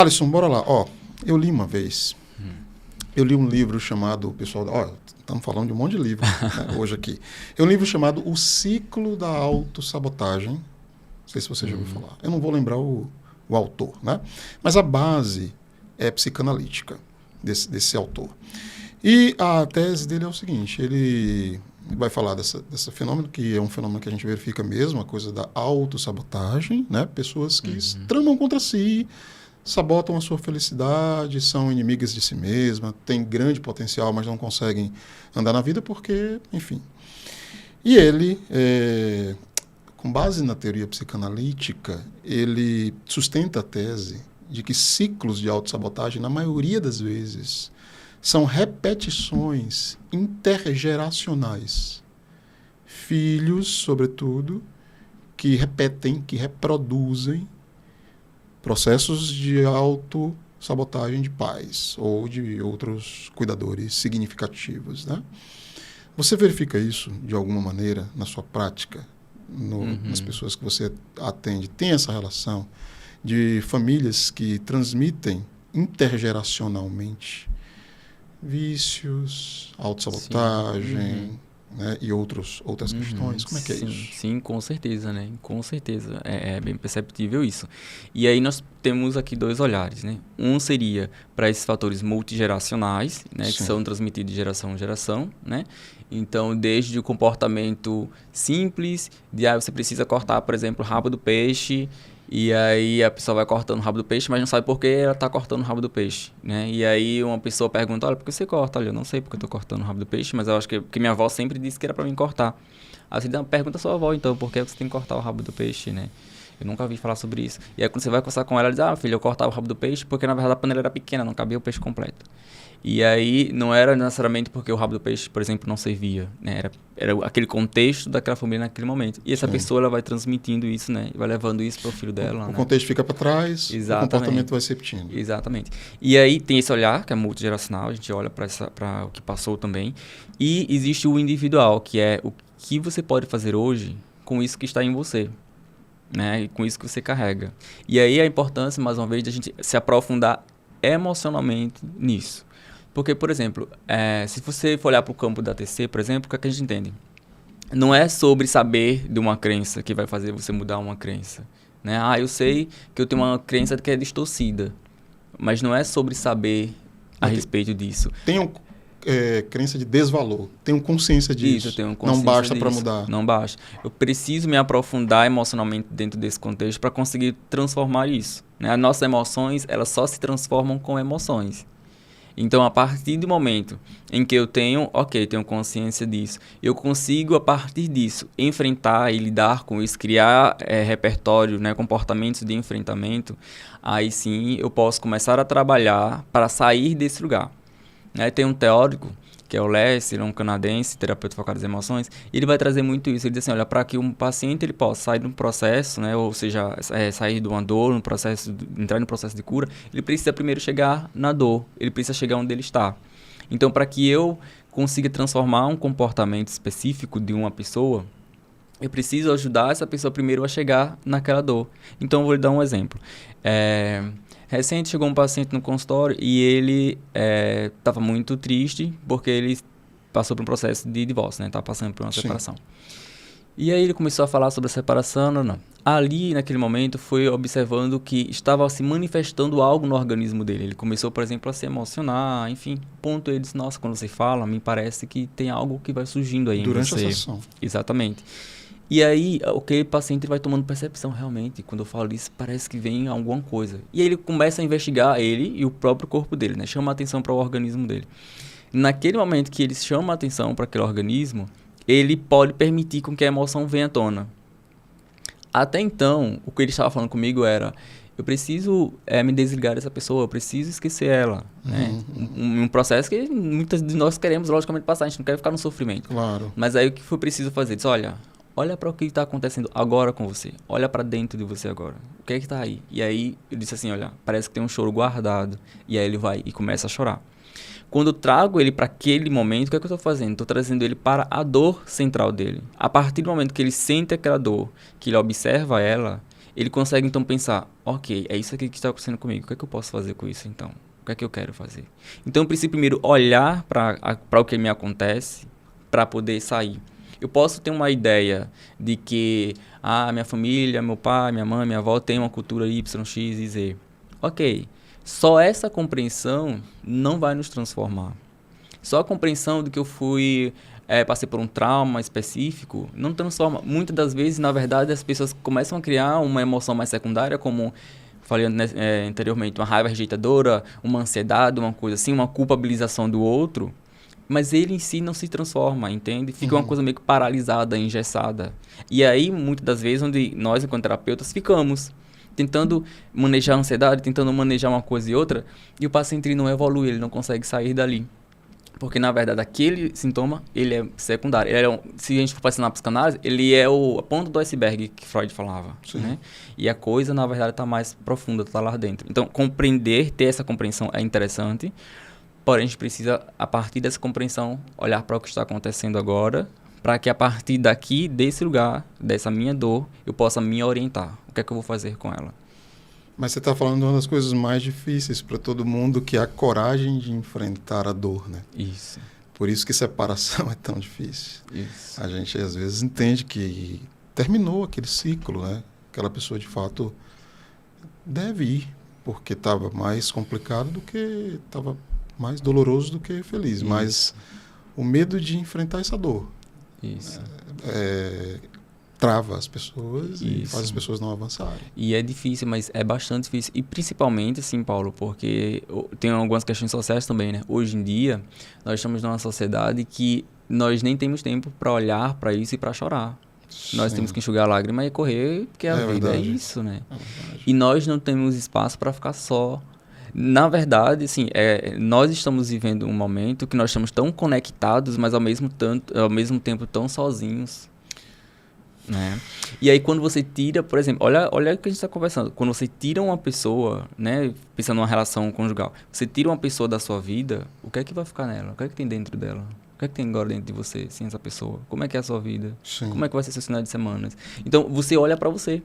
Alisson, bora lá. Ó, eu li uma vez. Eu li um livro chamado, pessoal, ó, estamos falando de um monte de livro né, hoje aqui. É um livro chamado O Ciclo da Autossabotagem. Não sei se você já ouviu falar. Eu não vou lembrar o autor, né? Mas a base é psicanalítica desse autor. E a tese dele é o seguinte, ele vai falar desse fenômeno, que é um fenômeno que a gente verifica mesmo, a coisa da autossabotagem, né? Pessoas que tramam contra si, sabotam a sua felicidade, são inimigas de si mesma, têm grande potencial, mas não conseguem andar na vida porque, enfim. E ele, com base na teoria psicanalítica, ele sustenta a tese de que ciclos de autossabotagem, na maioria das vezes, são repetições intergeracionais. Filhos, sobretudo, que repetem, que reproduzem processos de autossabotagem de pais ou de outros cuidadores significativos, né? Você verifica isso de alguma maneira na sua prática, nas pessoas que você atende? Tem essa relação de famílias que transmitem intergeracionalmente vícios, autossabotagem, né, e outras questões? Como é que é isso? Sim, com certeza, né? Com certeza. É bem perceptível isso. E aí nós temos aqui dois olhares, né? Um seria para esses fatores multigeracionais, né? Que são transmitidos de geração em geração, né? Então, desde o comportamento simples, de você precisa cortar, por exemplo, o rabo do peixe, e aí a pessoa vai cortando o rabo do peixe, mas não sabe por que ela está cortando o rabo do peixe, né? E aí uma pessoa pergunta, olha, por que você corta? Olha, eu não sei porque eu estou cortando o rabo do peixe, mas eu acho que porque minha avó sempre disse que era para mim cortar. Aí você pergunta à sua avó, então, por que você tem que cortar o rabo do peixe, né? Eu nunca ouvi falar sobre isso. E aí quando você vai conversar com ela, ela diz, filho, eu cortava o rabo do peixe porque na verdade a panela era pequena, não cabia o peixe completo. E aí não era necessariamente porque o rabo do peixe, por exemplo, não servia, né? Era aquele contexto daquela família naquele momento. E essa pessoa ela vai transmitindo isso, né? E vai levando isso para o filho dela. O contexto fica para trás, o comportamento vai se repetindo. Exatamente. E aí tem esse olhar, que é multigeracional, a gente olha para o que passou também. E existe o individual, que é o que você pode fazer hoje com isso que está em você, né? E com isso que você carrega. E aí a importância, mais uma vez, de a gente se aprofundar emocionalmente nisso. Porque, por exemplo, se você for olhar para o campo da TC, por exemplo, o que a gente entende? Não é sobre saber de uma crença que vai fazer você mudar uma crença, né? Eu sei que eu tenho uma crença que é distorcida, mas não é sobre saber a respeito disso. Tenho crença de desvalor, tenho consciência disso. Isso, eu tenho consciência não basta disso. Para mudar. Não basta. Eu preciso me aprofundar emocionalmente dentro desse contexto para conseguir transformar isso, né? As nossas emoções, elas só se transformam com emoções. Então, a partir do momento em que eu tenho consciência disso, eu consigo, a partir disso, enfrentar e lidar com isso, criar repertório, né, comportamentos de enfrentamento, aí sim eu posso começar a trabalhar para sair desse lugar. Tem um teórico, que é o Les, ele é um canadense, terapeuta focado nas emoções, e ele vai trazer muito isso. Ele diz assim, olha, para que um paciente ele possa sair de um processo, né, ou seja, sair de uma dor, entrar no processo de cura, ele precisa primeiro chegar na dor, ele precisa chegar onde ele está. Então, para que eu consiga transformar um comportamento específico de uma pessoa, eu preciso ajudar essa pessoa primeiro a chegar naquela dor. Então, eu vou lhe dar um exemplo. Recente chegou um paciente no consultório e ele estava muito triste porque ele passou por um processo de divórcio, né? Estava passando por uma separação. E aí ele começou a falar sobre a separação, não. Ali, naquele momento, foi observando que estava se manifestando algo no organismo dele. Ele começou, por exemplo, a se emocionar, enfim. Ponto, ele disse, nossa, quando você fala, me parece que tem algo que vai surgindo aí durante em você. A sessão. Exatamente. E aí, aquele paciente vai tomando percepção, realmente. Quando eu falo isso, parece que vem alguma coisa. E aí ele começa a investigar ele e o próprio corpo dele, né? Chama a atenção para o organismo dele. Naquele momento que ele chama a atenção para aquele organismo, ele pode permitir com que a emoção venha à tona. Até então, o que ele estava falando comigo era, eu preciso me desligar dessa pessoa, eu preciso esquecer ela. Né? Um processo que muitas de nós queremos, logicamente, passar. A gente não quer ficar no sofrimento. Claro. Mas aí o que foi preciso fazer? Diz, olha para o que está acontecendo agora com você. Olha para dentro de você agora. O que é que está aí? E aí eu disse assim, olha, parece que tem um choro guardado. E aí ele vai e começa a chorar. Quando eu trago ele para aquele momento, o que é que eu estou fazendo? Estou trazendo ele para a dor central dele. A partir do momento que ele sente aquela dor, que ele observa ela, ele consegue então pensar, ok, é isso aqui que está acontecendo comigo, o que é que eu posso fazer com isso então? O que é que eu quero fazer? Então eu preciso primeiro olhar para o que me acontece para poder sair. Eu posso ter uma ideia de que minha família, meu pai, minha mãe, minha avó tem uma cultura Y, X e Z. Ok, só essa compreensão não vai nos transformar. Só a compreensão de que eu passei por um trauma específico, não transforma. Muitas das vezes, na verdade, as pessoas começam a criar uma emoção mais secundária, como falei anteriormente, uma raiva rejeitadora, uma ansiedade, uma coisa assim, uma culpabilização do outro, mas ele em si não se transforma, entende? Fica uma coisa meio que paralisada, engessada. E aí, muitas das vezes, onde nós, enquanto terapeutas, ficamos tentando manejar a ansiedade, tentando manejar uma coisa e outra, e o paciente ele não evolui, ele não consegue sair dali. Porque, na verdade, aquele sintoma, ele é secundário. Se a gente for passar na psicanálise, ele é a ponta do iceberg que Freud falava. Né? E a coisa, na verdade, está mais profunda, está lá dentro. Então, ter essa compreensão é interessante, porém, a gente precisa, a partir dessa compreensão, olhar para o que está acontecendo agora, para que a partir daqui, desse lugar, dessa minha dor, eu possa me orientar. O que é que eu vou fazer com ela? Mas você está falando de uma das coisas mais difíceis para todo mundo, que é a coragem de enfrentar a dor, né? Isso. Por isso que separação é tão difícil. Isso. A gente, às vezes, entende que terminou aquele ciclo, né? Aquela pessoa, de fato, deve ir, porque estava mais complicado do que... estava mais doloroso do que feliz. Isso. Mas o medo de enfrentar essa dor... Isso. Trava as pessoas e faz as pessoas não avançarem. E é difícil, mas é bastante difícil. E principalmente, assim, Paulo, porque tem algumas questões sociais também, né? Hoje em dia, nós estamos numa sociedade que nós nem temos tempo para olhar para isso e para chorar. Sim. Nós temos que enxugar a lágrima e correr, porque a vida é isso, né? E nós não temos espaço para ficar só. Na verdade, assim, nós estamos vivendo um momento que nós estamos tão conectados, mas ao mesmo tempo tão sozinhos. Né? E aí quando você tira, por exemplo, olha o que a gente está conversando, quando você tira uma pessoa, né, pensando numa relação conjugal, você tira uma pessoa da sua vida, o que é que vai ficar nela? O que é que tem dentro dela? O que é que tem agora dentro de você, sem essa pessoa? Como é que é a sua vida? Sim. Como é que vai ser seus finais de semana? Então, você olha para você,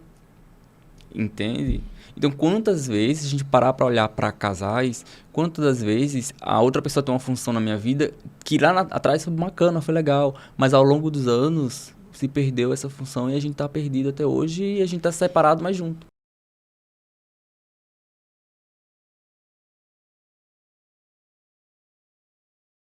entende? Então, quantas vezes a gente parar para olhar para casais, quantas das vezes a outra pessoa tem uma função na minha vida que lá atrás foi bacana, foi legal, mas ao longo dos anos se perdeu essa função e a gente tá perdido até hoje e a gente tá separado, mas junto.